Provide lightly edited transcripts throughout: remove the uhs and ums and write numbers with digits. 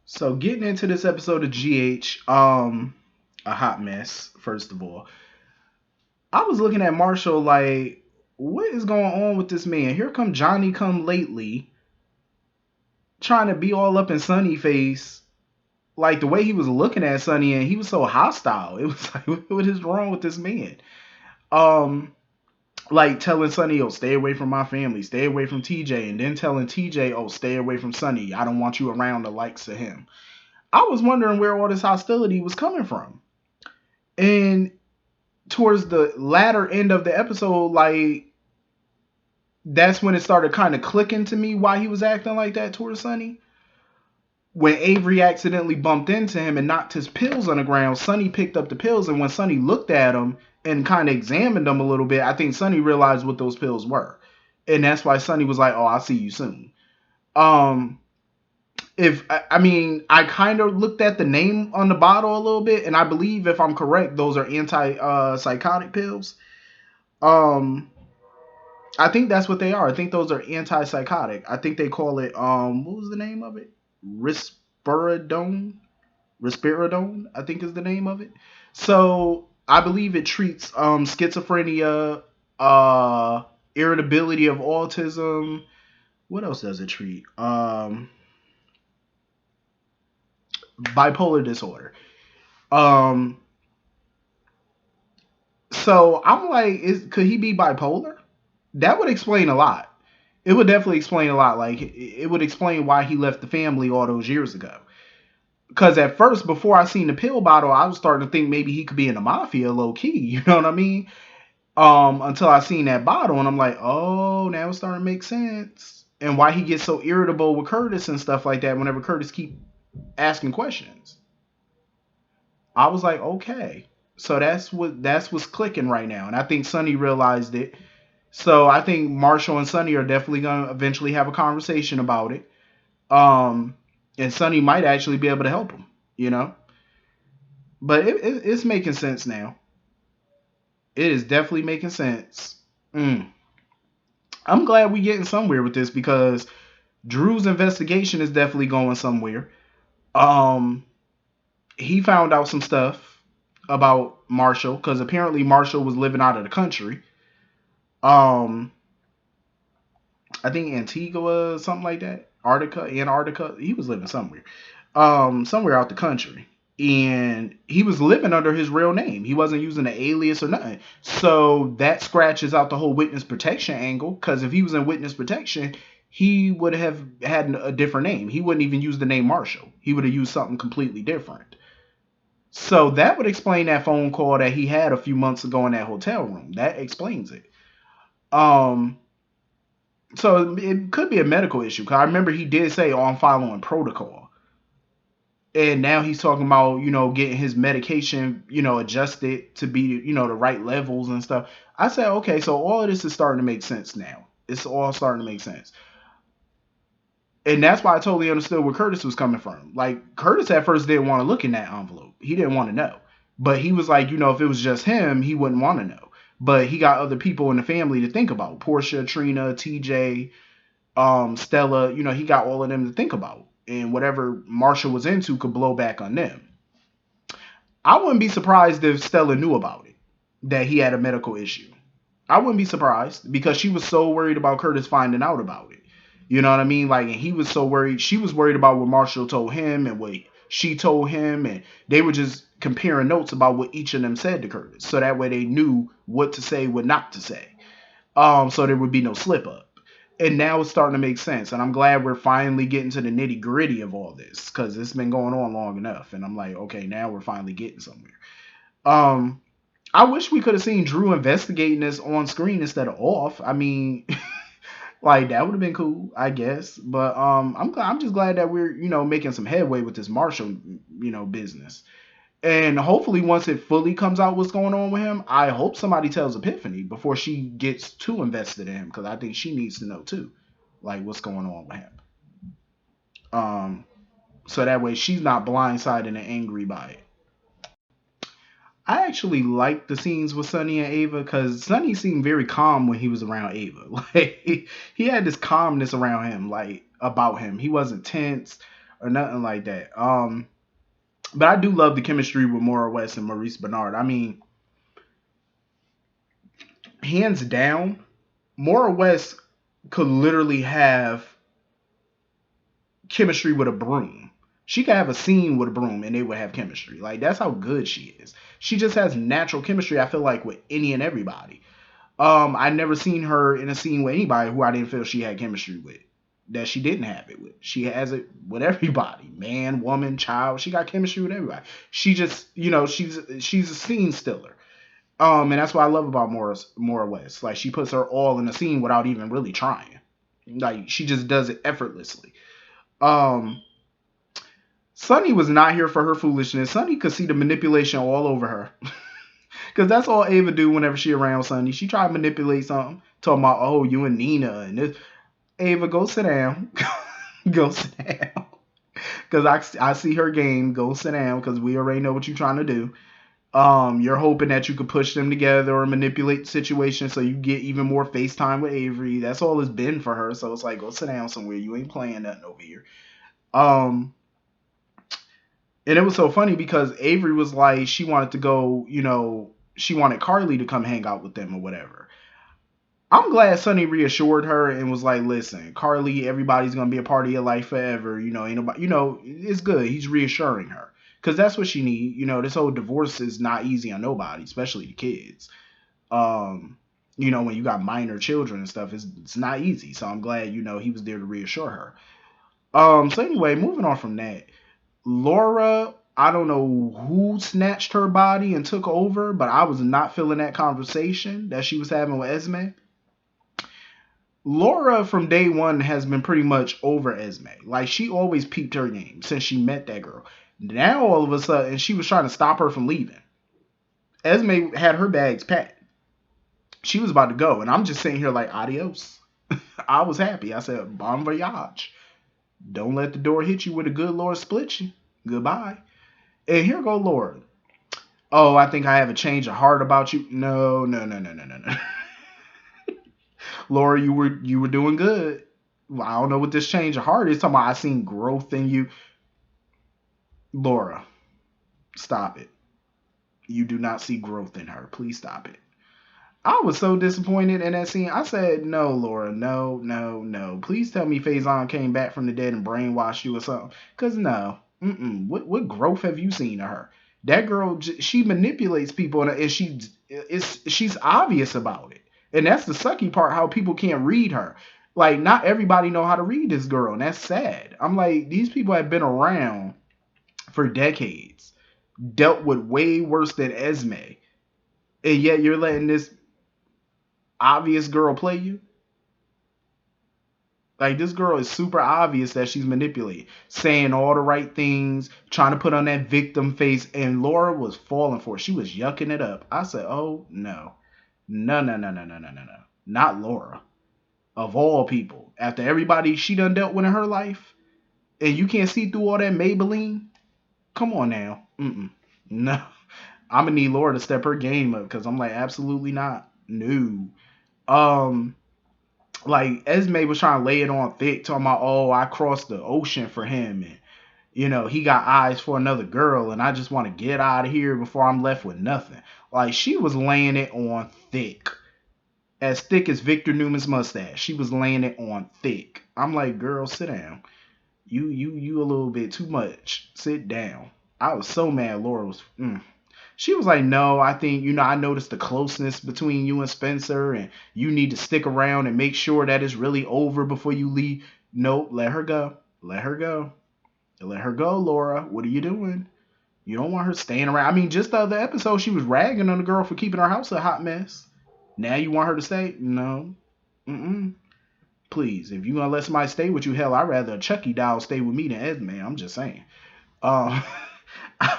So getting into this episode of GH, a hot mess. First of all, I was looking at Marshall like, what is going on with this man? Here come Johnny come lately, trying to be all up in Sunny face. Like the way he was looking at Sunny, and he was so hostile. It was like, what is wrong with this man? Um, like telling Sunny, "Oh, stay away from my family, stay away from TJ," and then telling TJ, "Oh, stay away from Sunny. I don't want you around the likes of him." I was wondering where all this hostility was coming from. And towards the latter end of the episode, like that's when it started kind of clicking to me why he was acting like that towards Sonny. When Avery accidentally bumped into him and knocked his pills on the ground, Sonny picked up the pills, and when Sonny looked at him and kind of examined them a little bit, I think Sonny realized what those pills were, and that's why Sonny was like, "Oh, I'll see you soon." Um, if I mean, I kind of looked at the name on the bottle a little bit, and I believe, if I'm correct, those are anti psychotic pills. Um, I think that's what they are. I think those are antipsychotic. I think they call it what was the name of it? Risperidone. Risperidone, I think is the name of it. So I believe it treats schizophrenia, uh irritability of autism. What else does it treat? Bipolar disorder. Um so I'm like, could he be bipolar? That would explain a lot. It would definitely explain a lot. Like it would explain why he left the family all those years ago. Because at first, before I seen the pill bottle, I was starting to think maybe he could be in the mafia, low key. You know what I mean? Until I seen that bottle, and I'm like, oh, now it's starting to make sense. And why he gets so irritable with Curtis and stuff like that whenever Curtis keep asking questions. I was like, okay, so that's what's clicking right now, and I think Sonny realized it. So I think Marshall and Sonny are definitely gonna eventually have a conversation about it. Um, and Sonny might actually be able to help him. You know, but it's making sense now. It is definitely making sense. Mm. I'm glad we getting somewhere with this because Drew's investigation is definitely going somewhere. Um, he found out some stuff about Marshall because apparently Marshall was living out of the country. Um, I think Antigua, something like that. Antarctica. He was living somewhere. Somewhere out the country. And he was living under his real name. He wasn't using an alias or nothing. So that scratches out the whole witness protection angle. Because if he was in witness protection, he would have had a different name. He wouldn't even use the name Marshall. He would have used something completely different. So that would explain that phone call that he had a few months ago in that hotel room. That explains it. Um, so it could be a medical issue. Cause I remember he did say, "Oh, I'm following protocol," and now he's talking about getting his medication adjusted to be the right levels and stuff. I said, okay, so all of this is starting to make sense now. It's all starting to make sense, and that's why I totally understood where Curtis was coming from. Like Curtis at first didn't want to look in that envelope. He didn't want to know, but he was like, if it was just him, he wouldn't want to know. But he got other people in the family to think about: Portia, Trina, TJ, Stella. He got all of them to think about, and whatever Marshall was into could blow back on them. I wouldn't be surprised if Stella knew about it, that he had a medical issue. I wouldn't be surprised because she was so worried about Curtis finding out about it. You know what I mean? Like, and he was so worried. She was worried about what Marshall told him and what she told him, and they were just comparing notes about what each of them said to Curtis, so that way they knew what to say, what not to say. So there would be no slip up. And now it's starting to make sense, and I'm glad we're finally getting to the nitty gritty of all this because it's been going on long enough. And I'm like, okay, now we're finally getting somewhere. Um, I wish we could have seen Drew investigating this on screen instead of off. I mean, like that would have been cool, I guess. But I'm just glad that we're making some headway with this Marshall business. And hopefully, once it fully comes out what's going on with him, I hope somebody tells Epiphany before she gets too invested in him because I think she needs to know too, like what's going on with him. Um, so that way she's not blindsided and angry by it. I actually liked the scenes with Sonny and Ava because Sonny seemed very calm when he was around Ava. Like he had this calmness around him, like about him. He wasn't tense. or nothing like that. But I do love the chemistry with Maura West and Maurice Bernard. I mean, hands down, Maura West could literally have chemistry with a broom. She could have a scene with a broom and they would have chemistry. Like, that's how good she is. She just has natural chemistry, I feel like, with any and everybody. I never seen her in a scene with anybody who I didn't feel she had chemistry with. That she didn't have it with. She has it with everybody. Man, woman, child. She got chemistry with everybody. She just, she's a scene stiller. And that's what I love about Maura West. Like, she puts her all in the scene without even really trying. Like, she just does it effortlessly. Um, Sunny was not here for her foolishness. Sunny could see the manipulation all over her. Because that's all Ava do whenever she around Sunny. She try to manipulate something. Talking about, oh, you and Nina. And this. Ava, go sit down. Go sit down. Because I see her game. Go sit down because we already know what you're trying to do. You're hoping that you could push them together or manipulate the situation so you get even more FaceTime with Avery. That's all it's been for her. So it's like, go sit down somewhere. You ain't playing nothing over here. Um, and it was so funny because Avery was like, she wanted to go, she wanted Carly to come hang out with them or whatever. I'm glad Sunny reassured her and was like, listen, Carly, everybody's going to be a part of your life forever. Ain't nobody, it's good. He's reassuring her because that's what she need. This whole divorce is not easy on nobody, especially the kids. When you got minor children and stuff, it's not easy. So I'm glad, he was there to reassure her. So anyway, moving on from that, Laura, I don't know who snatched her body and took over, but I was not feeling that conversation that she was having with Esme. Laura from day one has been pretty much over Esme. Like, she always peeped her game since she met that girl. Now all of a sudden she was trying to stop her from leaving. Esme had her bags packed. She was about to go, and I'm just sitting here like, adios. I was happy. I said, bon voyage. Don't let the door hit you with a good Lord split you. Goodbye. And here go Laura. Oh, I think I have a change of heart about you. No. Laura, you were doing good. Well, I don't know what this change of heart is. Talking about I seen growth in you. Laura, stop it. You do not see growth in her. Please stop it. I was so disappointed in that scene. I said, no, Laura, no. Please tell me Faison came back from the dead and brainwashed you or something. Because no. What growth have you seen of her? That girl, she manipulates people and she's obvious about it. And that's the sucky part, how people can't read her. Like, not everybody know how to read this girl, and that's sad. I'm like, these people have been around for decades, dealt with way worse than Esme, and yet you're letting this obvious girl play you? Like, this girl is super obvious that she's manipulated, saying all the right things, trying to put on that victim face, and Laura was falling for it. She was yucking it up. I said, oh, no. No. Not Laura. Of all people. After everybody she done dealt with in her life, and you can't see through all that Maybelline? Come on now. No. I'm going to need Laura to step her game up, because I'm like, absolutely not. No. Like, Esme was trying to lay it on thick, talking about, oh, I crossed the ocean for him, and he got eyes for another girl, and I just want to get out of here before I'm left with nothing. Like, she was laying it on thick. As thick as Victor Newman's mustache. She was laying it on thick. I'm like, girl, sit down. You a little bit too much. Sit down. I was so mad Laura was... She was like, no, I think, I noticed the closeness between you and Spencer, and you need to stick around and make sure that it's really over before you leave. Nope, let her go. Let her go. Let her go, Laura. What are you doing? You don't want her staying around. I mean, just the other episode, she was ragging on the girl for keeping her house a hot mess. Now you want her to stay? No. Please, if you gonna let somebody stay with you, hell, I'd rather a Chucky doll stay with me than Esme. I'm just saying. I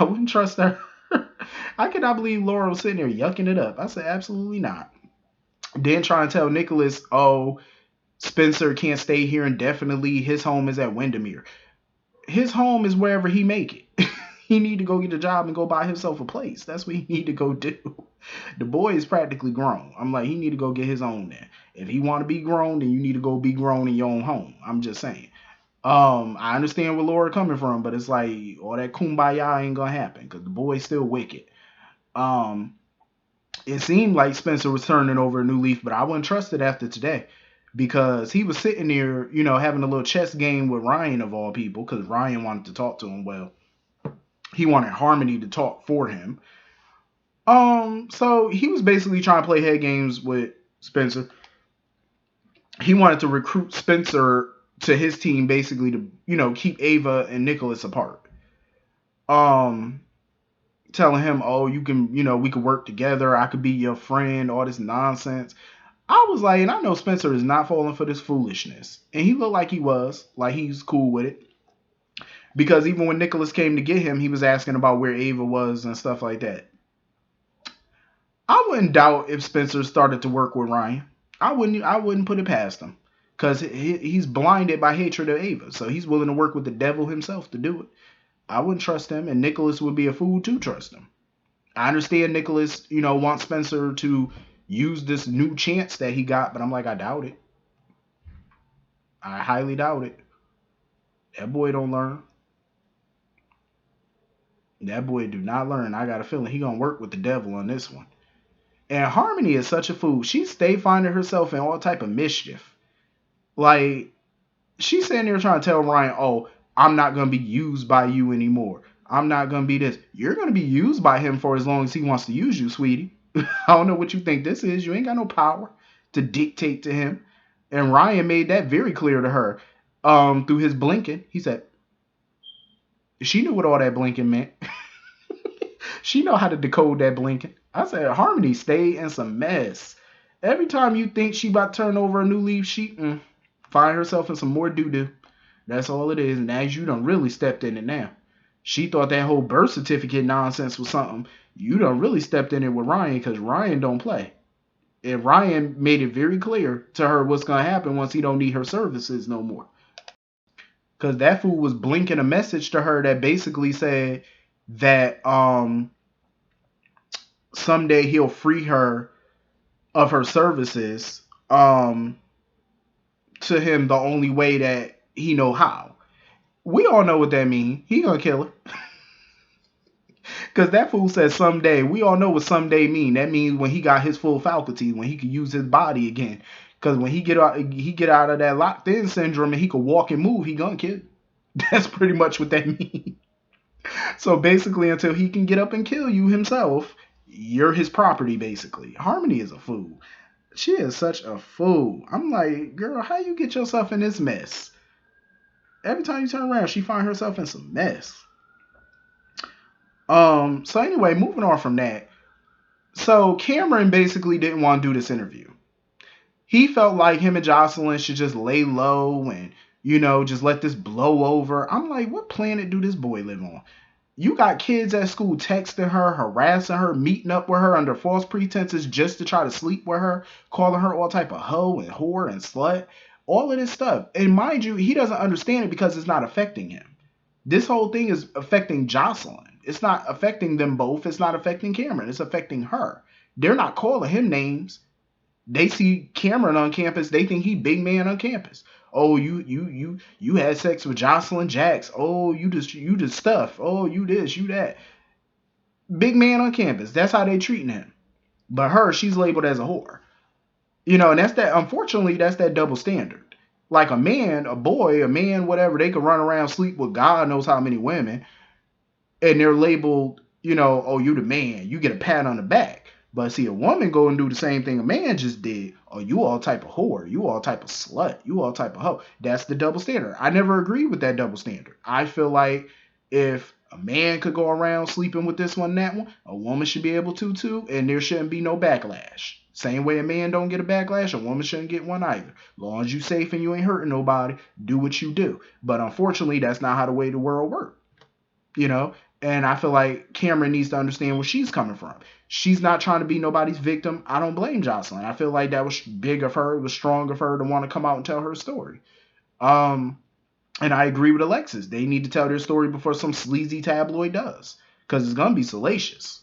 wouldn't trust her. I cannot believe Laura was sitting there yucking it up. I said, absolutely not. Then trying to tell Nicholas, oh, Spencer can't stay here indefinitely. His home is at Windermere. His home is wherever he make it. He need to go get a job and go buy himself a place. That's what he need to go do. The boy is practically grown. I'm like, he need to go get his own then. If he want to be grown, then you need to go be grown in your own home. I'm just saying. I understand where Laura coming from, but it's like all that kumbaya ain't gonna happen because the boy's still wicked. Um, it seemed like Spencer was turning over a new leaf, but I wouldn't trust it after today because he was sitting there, having a little chess game with Ryan of all people because Ryan wanted to talk to him. Well, he wanted Harmony to talk for him. So he was basically trying to play head games with Spencer. He wanted to recruit Spencer to his team basically to, keep Ava and Nicholas apart. Um, Telling him, oh, you can, we could work together. I could be your friend, all this nonsense. I was like, and I know Spencer is not falling for this foolishness. And he looked like he's cool with it. Because even when Nicholas came to get him, he was asking about where Ava was and stuff like that. I wouldn't doubt if Spencer started to work with Ryan. I wouldn't put it past him. Because he's blinded by hatred of Ava. So he's willing to work with the devil himself to do it. I wouldn't trust him, and Nicholas would be a fool to trust him. I understand Nicholas, wants Spencer to use this new chance that he got, but I'm like, I doubt it. I highly doubt it. That boy don't learn. That boy do not learn. I got a feeling he gonna work with the devil on this one. And Harmony is such a fool. She stay finding herself in all type of mischief. Like, she's sitting there trying to tell Ryan, oh, I'm not gonna be used by you anymore. I'm not gonna be this. You're gonna be used by him for as long as he wants to use you, sweetie. I don't know what you think this is. You ain't got no power to dictate to him. And Ryan made that very clear to her through his blinking. He said, she knew what all that blinking meant. She know how to decode that blinking. I said, Harmony stayed in some mess. Every time you think she about to turn over a new leaf, she find herself in some more doo-doo. That's all it is. And as you done really stepped in it now. She thought that whole birth certificate nonsense was something. You done really stepped in it with Ryan because Ryan don't play. And Ryan made it very clear to her what's going to happen once he don't need her services no more. Because that fool was blinking a message to her that basically said that someday he'll free her of her services to him the only way that he know how. We all know what that means. He gonna kill her. Because that fool said someday. We all know what someday mean. That means when he got his full faculty, when he could use his body again. Because when he get out of that locked in syndrome and he could walk and move, he gonna kill. That's pretty much what that means. So basically, until he can get up and kill you himself, you're his property, basically. Harmony is a fool. She is such a fool. I'm like, girl, how you get yourself in this mess? Every time you turn around, she find herself in some mess. So anyway, moving on from that. So Cameron basically didn't want to do this interview. He felt like him and Jocelyn should just lay low and, just let this blow over. I'm like, what planet do this boy live on? You got kids at school texting her, harassing her, meeting up with her under false pretenses just to try to sleep with her, calling her all type of hoe and whore and slut, all of this stuff. And mind you, he doesn't understand it because it's not affecting him. This whole thing is affecting Jocelyn. It's not affecting them both. It's not affecting Cameron. It's affecting her. They're not calling him names. They see Cameron on campus. They think he big man on campus. Oh, you had sex with Jocelyn Jacks. Oh, you just stuff. Oh, you this, you that. Big man on campus. That's how they treating him. But her, she's labeled as a whore. And that's that. Unfortunately, that's that double standard. Like a man, a boy, a man, whatever, they could run around, sleep with God knows how many women, and they're labeled, oh, you the man. You get a pat on the back. But see, a woman go and do the same thing a man just did. Oh, you all type of whore. You all type of slut. You all type of hoe. That's the double standard. I never agreed with that double standard. I feel like if a man could go around sleeping with this one and that one, a woman should be able to too, and there shouldn't be no backlash. Same way a man don't get a backlash, a woman shouldn't get one either. As long as you safe and you ain't hurting nobody, do what you do. But unfortunately, that's not how the way the world works. And I feel like Cameron needs to understand where she's coming from. She's not trying to be nobody's victim. I don't blame Jocelyn. I feel like that was big of her. It was strong of her to want to come out and tell her story. And I agree with Alexis. They need to tell their story before some sleazy tabloid does. Because it's going to be salacious.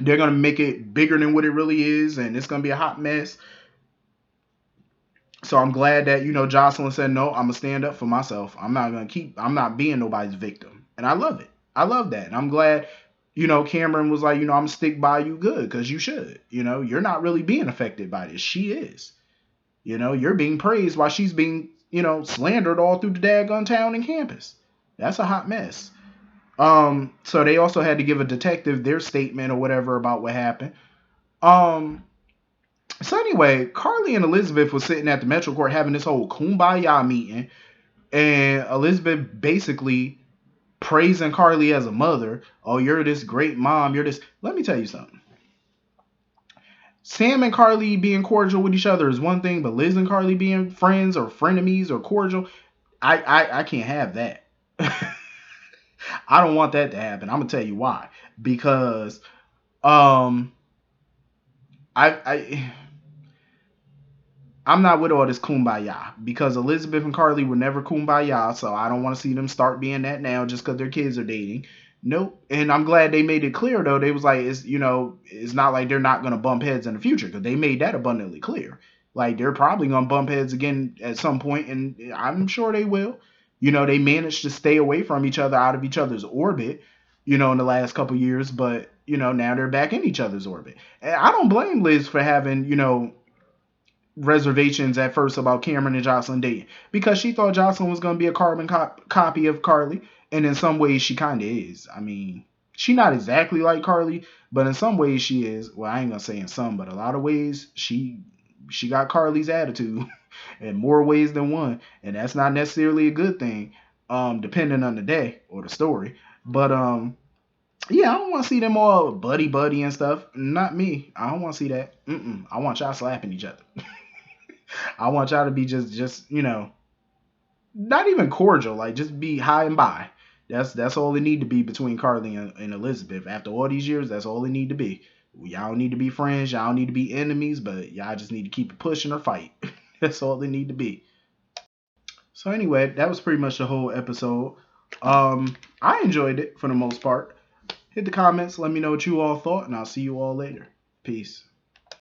They're going to make it bigger than what it really is. And it's going to be a hot mess. So I'm glad that, Jocelyn said, no, I'm gonna stand up for myself. I'm not being nobody's victim. And I love it. I love that. And I'm glad, Cameron was like, I'm gonna stick by you good, because you should. You're not really being affected by this. She is. You're being praised while she's being, slandered all through the daggone town and campus. That's a hot mess. So they also had to give a detective their statement or whatever about what happened. So anyway, Carly and Elizabeth was sitting at the Metro Court having this whole kumbaya meeting, and Elizabeth basically praising Carly as a mother. Oh, you're this great mom. You're this. Let me tell you something. Sam and Carly being cordial with each other is one thing, but Liz and Carly being friends or frenemies or cordial, I can't have that. I don't want that to happen. I'm gonna tell you why. Because I I'm not with all this kumbaya, because Elizabeth and Carly were never kumbaya, so I don't want to see them start being that now just because their kids are dating. Nope. And I'm glad they made it clear though. They was like, it's not like they're not gonna bump heads in the future, because they made that abundantly clear. Like, they're probably gonna bump heads again at some point, and I'm sure they will. They managed to stay away from each other, out of each other's orbit, in the last couple years, but now they're back in each other's orbit. And I don't blame Liz for having, reservations at first about Cameron and Jocelyn dating, because she thought Jocelyn was going to be a carbon copy of Carly, and in some ways she kind of is. I mean, she not exactly like Carly, but in some ways she is. Well, I ain't gonna say in some, but a lot of ways she got Carly's attitude in more ways than one, and that's not necessarily a good thing, depending on the day or the story. But yeah, I don't want to see them all buddy buddy and stuff. Not me. I don't want to see that. I want y'all slapping each other. I want y'all to be just not even cordial, like just be high and by. That's all it need to be between Carly and Elizabeth. After all these years, that's all it need to be. Y'all don't need to be friends, y'all don't need to be enemies, but y'all just need to keep it pushing or fight. That's all they need to be. So anyway, that was pretty much the whole episode. I enjoyed it for the most part. Hit the comments, let me know what you all thought, and I'll see you all later. Peace.